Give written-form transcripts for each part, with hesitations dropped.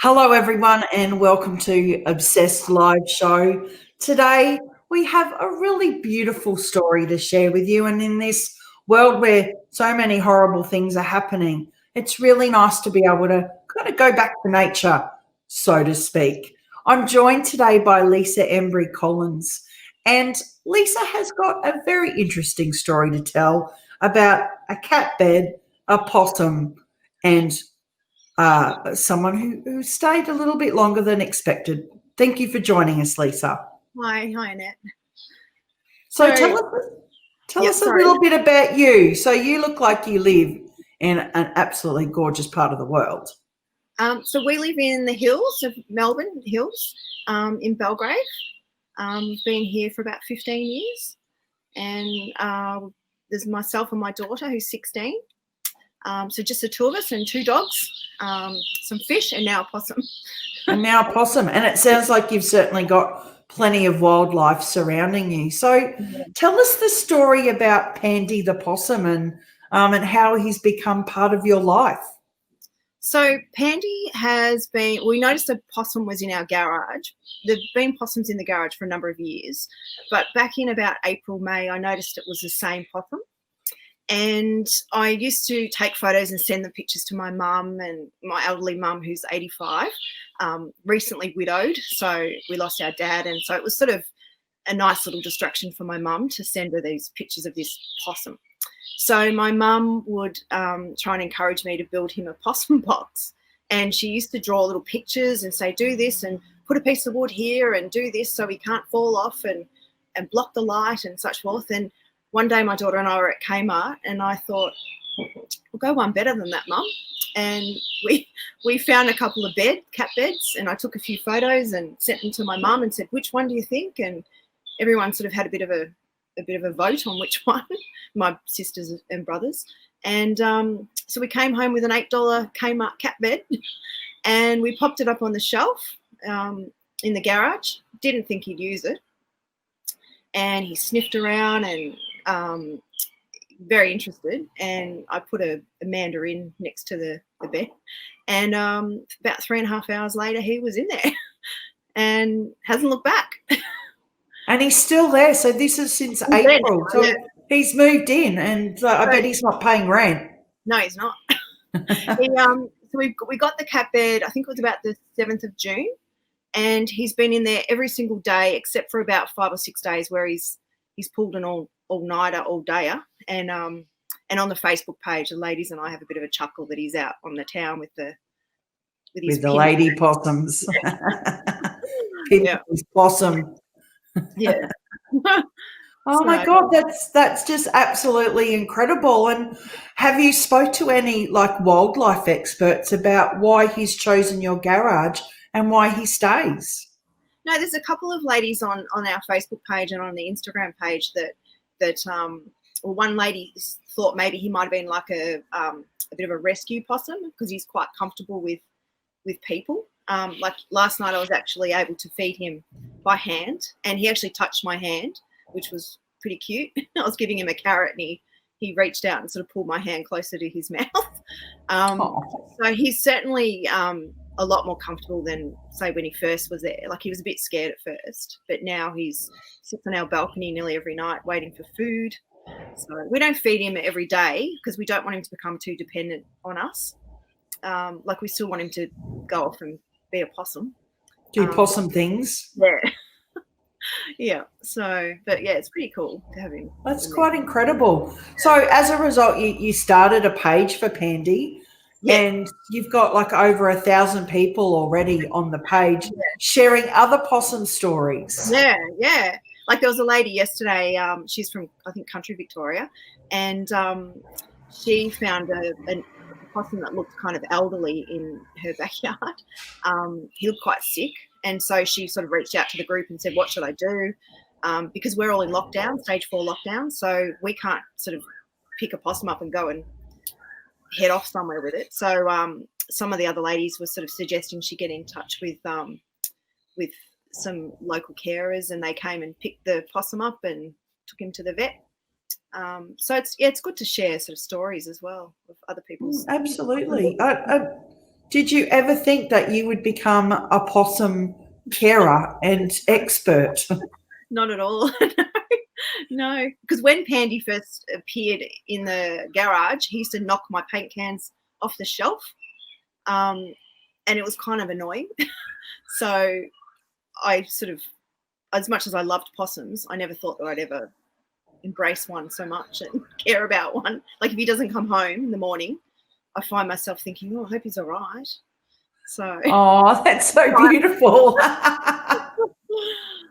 Hello, everyone, and welcome to Obsessed Live Show. Today, we have a really beautiful story to share with you. And in this world where so many horrible things are happening, it's really nice to be able to kind of go back to nature, so to speak. I'm joined today by Leisa Embry Collins, and Leisa has got a very interesting story to tell about a cat bed, a possum, and someone who stayed a little bit longer than expected. Thank you for joining us, Leisa. Hi, Annette. So tell us a little bit about you. So you look like you live in an absolutely gorgeous part of the world. So we live in the hills of Melbourne Hills, in Belgrave. Been here for about 15 years, and there's myself and my daughter who's 16. So just the two of us and two dogs, some fish, and now a possum. And it sounds like you've certainly got plenty of wildlife surrounding you. So tell us the story about Pandy the possum and how he's become part of your life. So Pandy we noticed a possum was in our garage. There've been possums in the garage for a number of years, but back in about April, May, I noticed it was the same possum. And I used to take photos and send the pictures to my mum, and my elderly mum, who's 85, recently widowed. So we lost our dad. And so it was sort of a nice little distraction for my mum to send her these pictures of this possum. So my mum would try and encourage me to build him a possum box. And she used to draw little pictures and say, do this and put a piece of wood here and do this so he can't fall off and block the light and such forth. And one day my daughter and I were at Kmart, and I thought, we'll go one better than that, Mum. And we found a couple of cat beds, and I took a few photos and sent them to my mum and said, which one do you think? And everyone sort of had a bit of a vote on which one, my sisters and brothers. And so we came home with an $8 Kmart cat bed, and we popped it up on the shelf in the garage. Didn't think he'd use it. And he sniffed around and very interested, and I put a mandarin next to the bed, and about 3.5 hours later he was in there and hasn't looked back. And he's still there. So this is since April. So yeah. He's moved in, and I bet he's not paying rent. No, he's not. So we got the cat bed, I think it was about the 7th of June. And he's been in there every single day except for about 5 or 6 days where he's pulled an all-nighter, all-dayer. And on the Facebook page, the ladies and I have a bit of a chuckle that he's out on the town with the lady possums. People's possum. Yeah. Oh my God, that's just absolutely incredible. And have you spoke to any wildlife experts about why he's chosen your garage and why he stays? No, there's a couple of ladies on our Facebook page and on the Instagram page that one lady thought maybe he might have been like a bit of a rescue possum because he's quite comfortable with people. Like last night I was actually able to feed him by hand, and he actually touched my hand, which was pretty cute. I was giving him a carrot and he reached out and sort of pulled my hand closer to his mouth. So he's certainly a lot more comfortable than, say, when he first was there. Like, he was a bit scared at first, but now he's sits on our balcony nearly every night waiting for food. So we don't feed him every day because we don't want him to become too dependent on us. We still want him to go off and be a possum. Do possum things. Yeah. Yeah. So, but yeah, it's pretty cool to have him. That's quite incredible. So as a result, you started a page for Pandy. Yeah. And you've got over 1,000 people already on the page sharing other possum stories. Yeah, yeah. Like there was a lady yesterday, she's from, I think, country Victoria, and she found a possum that looked kind of elderly in her backyard. He looked quite sick, and so she sort of reached out to the group and said, what should I do? Because we're all in lockdown, stage 4 lockdown, so we can't sort of pick a possum up and go and head off somewhere with it. So some of the other ladies were sort of suggesting she get in touch with some local carers, and they came and picked the possum up and took him to the vet. So it's good to share sort of stories as well with other people's. Absolutely. Did you ever think that you would become a possum carer and expert? Not at all. No, because when Pandy first appeared in the garage, he used to knock my paint cans off the shelf, and it was kind of annoying. So I sort of, as much as I loved possums, I never thought that I'd ever embrace one so much and care about one. Like if he doesn't come home in the morning, I find myself thinking, oh, I hope he's all right. So Oh, that's so beautiful.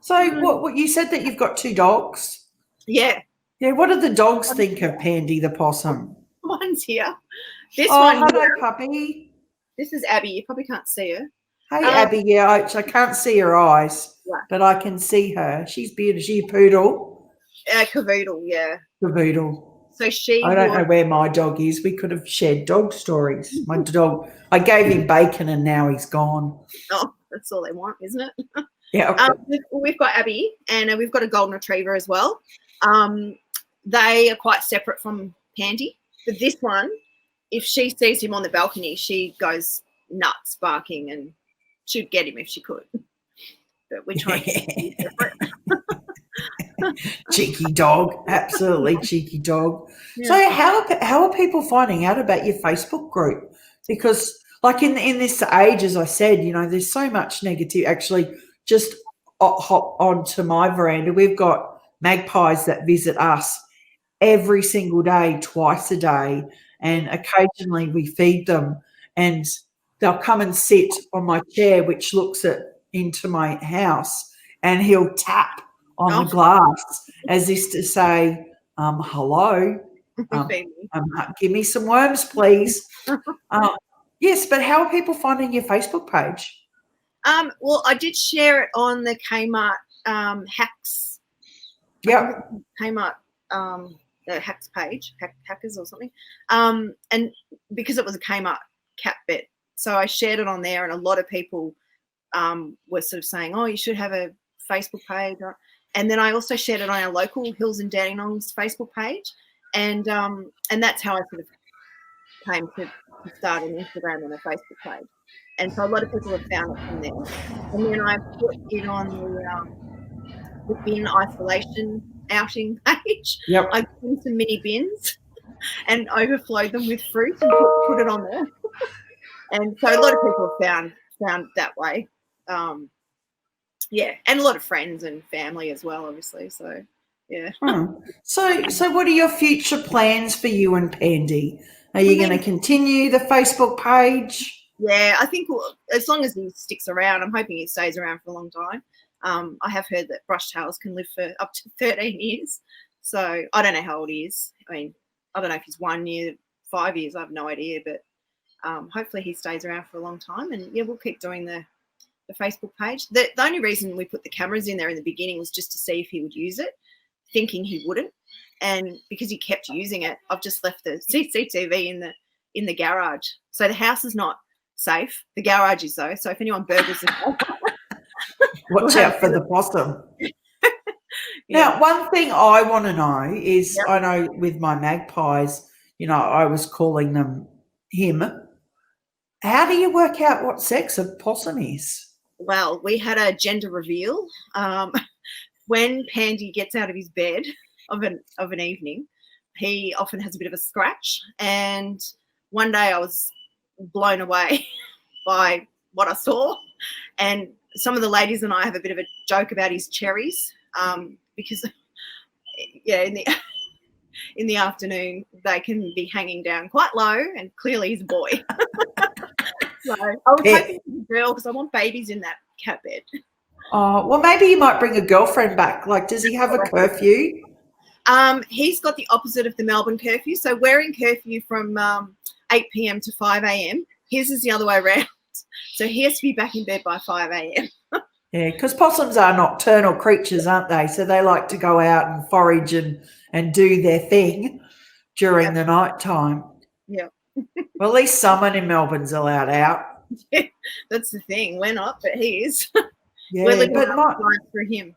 So what you said that you've got 2 dogs? yeah. Yeah, what do the dogs think of Pandy the possum? One's here. This Oh, one hello, here, puppy. this is Abby. You probably can't see her. Hey, Abby. Yeah, I can't see her eyes, Yeah. but I can see her. She's beautiful. She's a poodle. Cavoodle, yeah. Cavoodle. So she I don't know where my dog is. We could have shared dog stories. My dog, I gave him bacon and now he's gone. Oh, that's all they want, isn't it? Yeah. We've got Abby and we've got a golden retriever as well. They are quite separate from Pandy, but this one, if she sees him on the balcony, she goes nuts barking, and she'd get him if she could. But we're trying to be separate. Cheeky dog, absolutely cheeky dog. Yeah. So how are people finding out about your Facebook group? Because like in this age, as I said, there's so much negative. Actually, just hop onto my veranda. We've got magpies that visit us every single day, twice a day, and occasionally we feed them, and they'll come and sit on my chair, which looks into my house, and he'll tap on the glass as if to say, hello, give me some worms, please. Yes, but how are people finding your Facebook page? Well, I did share it on the Kmart hacks. Yep. Kmart the hacks page, hackers or something. And because it was a Kmart cat bet, so I shared it on there, and a lot of people were sort of saying, oh, you should have a Facebook page. And then I also shared it on our local Hills and Dandenongs Facebook page, and that's how I sort of came to start an Instagram and a Facebook page. And so a lot of people have found it from there. And then I put it on the bin isolation outing page. Yep. I put some mini bins and overflowed them with fruit and put it on there. And so a lot of people have found that way. Yeah, and a lot of friends and family as well, obviously. So, yeah. So what are your future plans for you and Pandy? Are you going to continue the Facebook page? Yeah, I think as long as he sticks around, I'm hoping he stays around for a long time. I have heard that brush tails can live for up to 13 years. So I don't know how old he is. I mean, I don't know if he's 1 year, 5 years. I have no idea. But hopefully he stays around for a long time. And, yeah, we'll keep doing the Facebook page. The only reason we put the cameras in there in the beginning was just to see if he would use it, thinking he wouldn't. And because he kept using it, I've just left the CCTV in the garage. So the house is not safe. The garage is, though. So if anyone burgles the house, watch out for the possum. Now, one thing I want to know is, I know with my magpies, I was calling them him. How do you work out what sex a possum is? Well, we had a gender reveal. When Pandy gets out of his bed of an evening, he often has a bit of a scratch. And one day I was blown away by what I saw. And some of the ladies and I have a bit of a joke about his cherries, because, in the afternoon they can be hanging down quite low, and clearly he's a boy. So I was hoping he was a girl because I want babies in that cat bed. Oh, well, maybe you might bring a girlfriend back. Like, does he have a curfew? He's got the opposite of the Melbourne curfew. So we're in curfew from 8 p.m. to 5 a.m. His is the other way around. So he has to be back in bed by 5 a.m. Yeah, because possums are nocturnal creatures, aren't they? So they like to go out and forage and do their thing during the night time. Yeah. Well, at least someone in Melbourne's allowed out. Yeah, that's the thing. We're not, but he is. Yeah, we're living but life for him.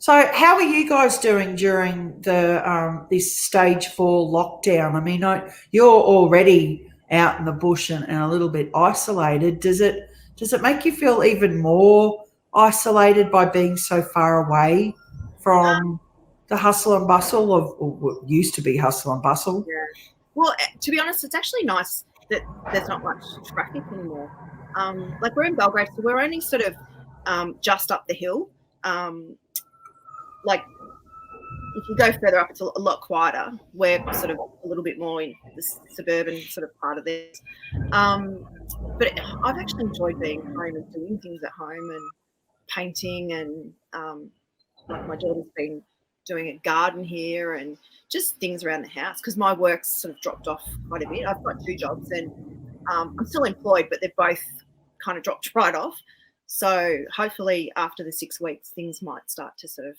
So, how are you guys doing during the this stage 4 lockdown? I mean, you're already out in the bush and a little bit isolated. Does it make you feel even more isolated by being so far away from the hustle and bustle of or what used to be hustle and bustle? Yeah. Well, to be honest, it's actually nice that there's not much traffic anymore. Like we're in Belgrade, so we're only sort of just up the hill. Like if you go further up, it's a lot quieter. We're sort of a little bit more in the suburban sort of part of this. But I've actually enjoyed being home and doing things at home and painting and like my daughter's been doing a garden here and just things around the house because my work's sort of dropped off quite a bit. I've got 2 jobs and I'm still employed, but they're both kind of dropped right off. So hopefully after the 6 weeks, things might start to sort of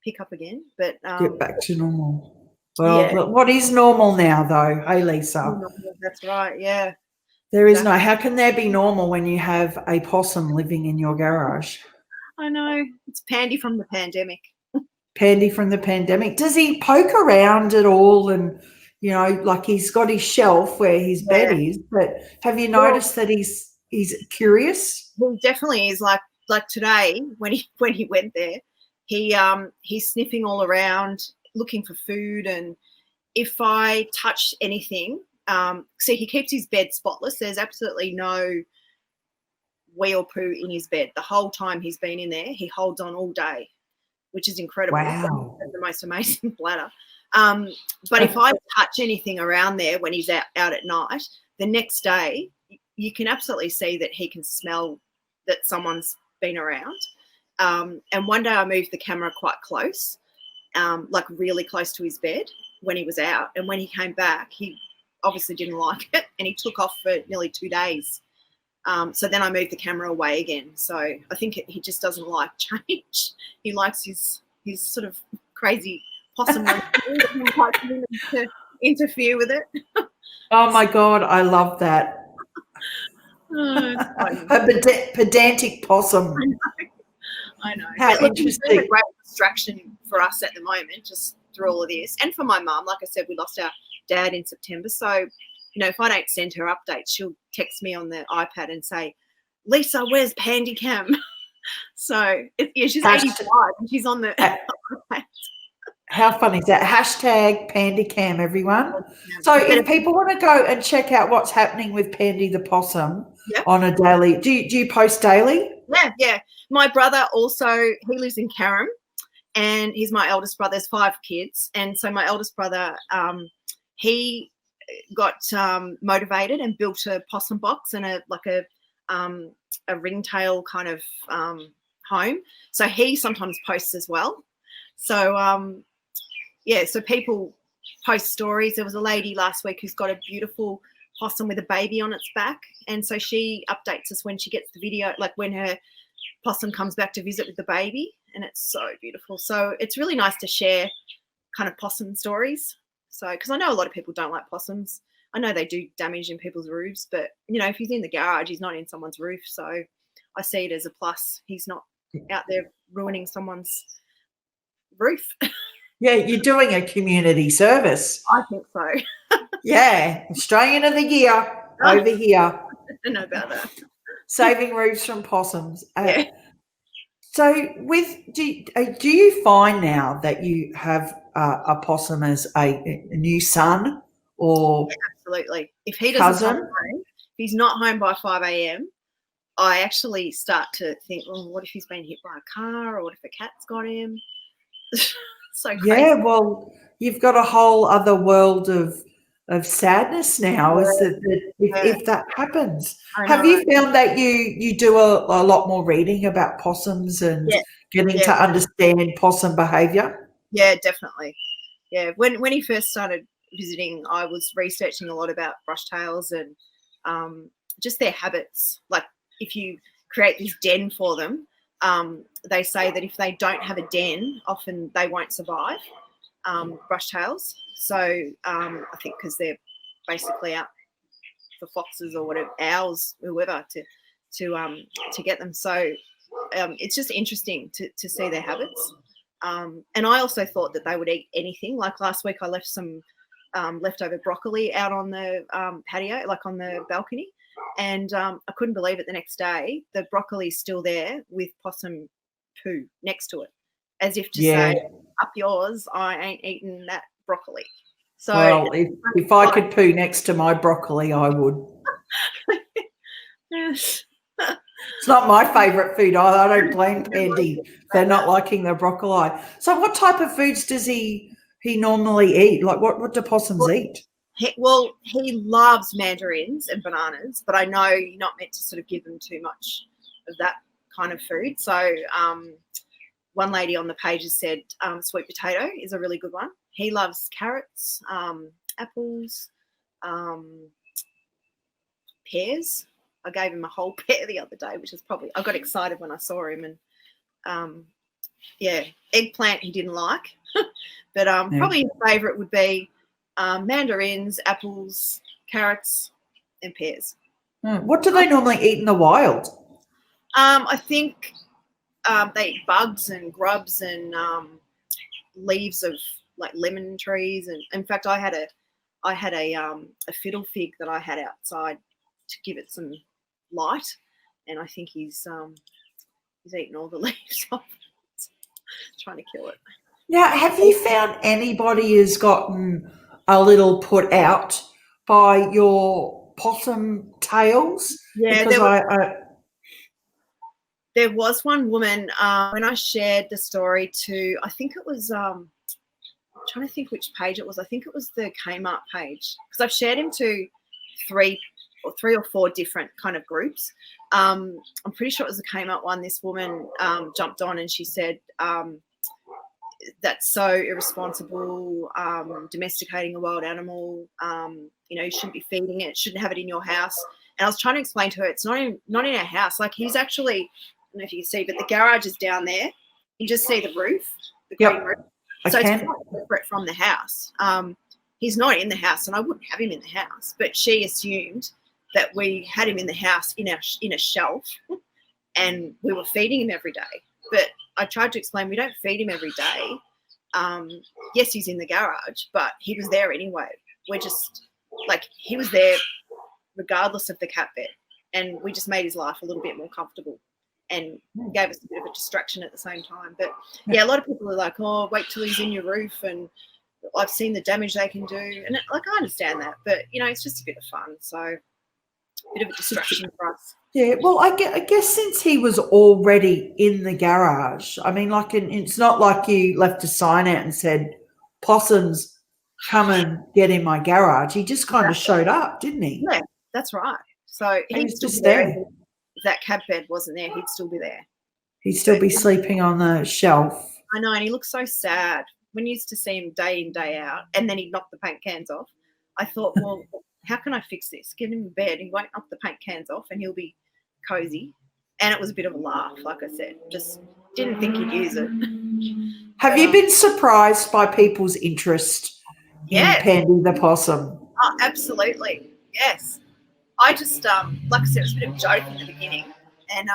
pick up again. But Get back to normal. Well, yeah, what is normal now, though? Hey, Lisa. that's right. Yeah, There is exactly. no. How can there be normal when you have a possum living in your garage? I know. It's Pandy from the pandemic. Pandy from the pandemic. Does he poke around at all? And like he's got his shelf where his bed Yeah. is. But have you Well, noticed that he's curious? he definitely is like today when he went there, he's sniffing all around looking for food, and if I touch anything, see he keeps his bed spotless. There's absolutely no wee or poo in his bed. The whole time he's been in there, he holds on all day, which is incredible. Wow. Has the most amazing bladder. But if I touch anything around there when he's out at night, the next day you can absolutely see that he can smell that someone's been around. And one day I moved the camera quite close, like really close to his bed when he was out. And when he came back, he obviously didn't like it and he took off for nearly 2 days. So then I moved the camera away again. So I think he just doesn't like change. He likes his sort of crazy possum to interfere with it. Oh my God, I love that. A pedantic possum. I know. How But look, it's been a interesting. great distraction for us at the moment, just through all of this. And for my mum, like I said, we lost our dad in September. So, if I don't send her updates, she'll text me on the iPad and say, Leisa, where's Pandy Cam? So, she's 85 and she's on the iPad. How funny is that? Hashtag PandyCam, everyone. So if people want to go and check out what's happening with Pandy the possum on a daily, do you post daily? Yeah. My brother also, he lives in Carrum and he's my eldest brother. There's 5 kids. And so my eldest brother, he got motivated and built a possum box and a ringtail kind of home. So he sometimes posts as well. So so people post stories. There was a lady last week who's got a beautiful possum with a baby on its back, and so she updates us when she gets the video, like when her possum comes back to visit with the baby, and it's so beautiful. So it's really nice to share kind of possum stories. So because I know a lot of people don't like possums. I know they do damage in people's roofs, but if he's in the garage, he's not in someone's roof. So I see it as a plus. He's not out there ruining someone's roof. Yeah, you're doing a community service. I think so. Yeah, Australian of the Year over here. I don't know about that. Saving roofs from possums. Yeah. So, do you find now that you have a possum as a new son or Absolutely? If he doesn't cousin? come home, if he's not home by 5 a.m., I actually start to think, well, what if he's been hit by a car, or what if a cat's got him? So crazy. Yeah, well, you've got a whole other world of sadness now. Is that if that happens? Have you found that you do a lot more reading about possums and getting to understand possum behaviour? Yeah, definitely. Yeah, when he first started visiting, I was researching a lot about brushtails and just their habits. Like if you create this den for them, they say that if they don't have a den, often they won't survive, brushtails. So I think because they're basically out for foxes or whatever, owls, whoever, to get them. So it's just interesting to see their habits. And I also thought that they would eat anything. Like last week, I left some leftover broccoli out on the patio, like on the balcony, and I couldn't believe it. The next day, the broccoli is still there with possum poo next to it, as if to say, "Up yours! I ain't eating that broccoli." So, well, if I could poo next to my broccoli, I would. Yes. It's not my favourite food either. I don't blame Pandy for not liking the broccoli. So what type of foods does he normally eat? Like what do possums eat? He loves mandarins and bananas, but I know you're not meant to sort of give them too much of that kind of food. So one lady on the page has said sweet potato is a really good one. He loves carrots, apples, pears. I gave him a whole pear the other day, which is probably, I got excited when I saw him. And eggplant he didn't like, but probably his favourite would be mandarins, apples, carrots, and pears. What do they normally eat in the wild? I think they eat bugs and grubs and leaves of like lemon trees. And in fact, I had a fiddle fig that I had outside to give it some light, and I think he's eaten all the leaves off it, trying to kill it. Now, have you found anybody has gotten a little put out by your possum tales? Yeah, because there was one woman when I shared the story to, I think it was, I'm trying to think which page it was. I think it was the Kmart page, because I've shared him to three or four different kind of groups. I'm pretty sure it was the Kmart one. This woman jumped on and she said, that's so irresponsible, domesticating a wild animal. You shouldn't be feeding it, shouldn't have it in your house. And I was trying to explain to her, it's not in our house. Like, he's actually, I don't know if you can see, but the garage is down there. You just see the roof, the green roof. So it's quite separate from the house. He's not in the house, and I wouldn't have him in the house. But she assumed that we had him in the house in a shelf, and we were feeding him every day. But I tried to explain, we don't feed him every day. Yes, he's in the garage, but he was there anyway. We're just like, he was there regardless of the cat bed, and we just made his life a little bit more comfortable and gave us a bit of a distraction at the same time. But yeah, a lot of people are like, oh, wait till he's in your roof, and I've seen the damage they can do. And like, I understand that, but it's just a bit of fun. So a bit of a distraction for us. Yeah, well, I guess since he was already in the garage, I mean, like, it's not like you left a sign out and said, possums, come and get in my garage. He just kind of showed up, didn't he? Yeah, that's right. So he'd still be there. If that cat bed wasn't there, he'd still be there. He'd still be sleeping on the shelf. I know, and he looks so sad. When you used to see him day in, day out, and then he'd knock the paint cans off, I thought, well, how can I fix this? Get him in bed, he won't knock the paint cans off, and he'll be cozy. And it was a bit of a laugh, like I said. Just didn't think he'd use it. Have you been surprised by people's interest in Pandy the Possum? Oh, absolutely. Yes. I just, like I said, it was a bit of a joke in the beginning. And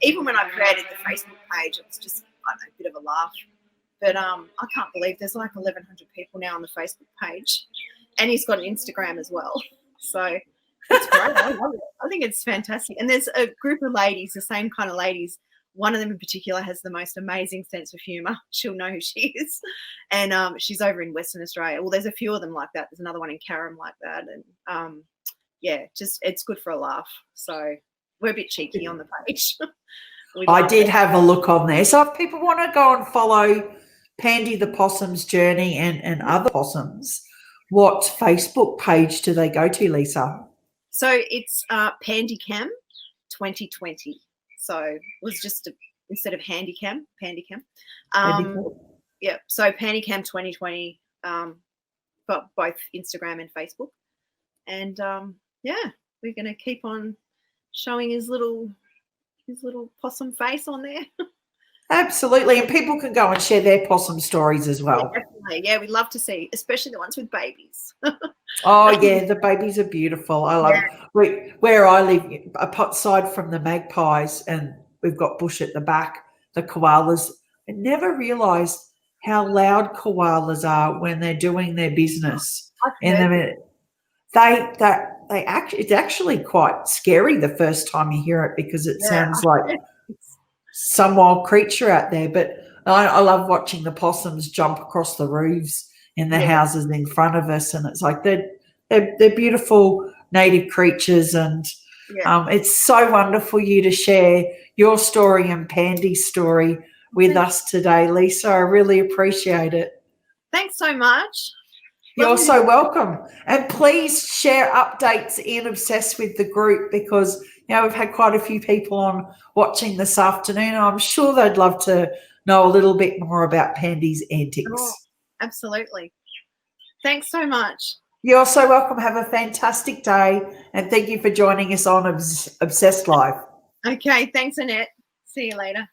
even when I created the Facebook page, it was just, I don't know, a bit of a laugh. But I can't believe there's like 1,100 people now on the Facebook page. And he's got an Instagram as well. So it's great. I love it. I think it's fantastic. And there's a group of ladies, the same kind of ladies. One of them in particular has the most amazing sense of humour. She'll know who she is. And she's over in Western Australia. Well, there's a few of them like that. There's another one in Carrum like that. And, just it's good for a laugh. So we're a bit cheeky on the page. I did have a look on there. So if people want to go and follow Pandy the Possum's journey and other possums, what Facebook page do they go to, Leisa? So it's Pandycam 2020. So it was just instead of Handycam, Pandycam. Yeah, so Pandycam 2020, but both Instagram and Facebook. And we're going to keep on showing his little possum face on there. Absolutely, and people can go and share their possum stories as well. Yeah, definitely. Yeah, we'd love to see, especially the ones with babies. Oh, yeah, the babies are beautiful. I love where I live, aside from the magpies and we've got bush at the back, the koalas. I never realised how loud koalas are when they're doing their business. And it's actually quite scary the first time you hear it, because it sounds like some wild creature out there. But I love watching the possums jump across the roofs in the houses in front of us, and it's like they're beautiful native creatures, and it's so wonderful you to share your story and Pandy's story with us today, Leisa. I really appreciate it. Thanks so much. You're so welcome. And please share updates in Obsessed with the group, because we've had quite a few people on watching this afternoon. I'm sure they'd love to know a little bit more about Pandy's antics. Oh, absolutely. Thanks so much. You're so welcome. Have a fantastic day, and thank you for joining us on Obsessed Live. Okay, thanks, Annette. See you later.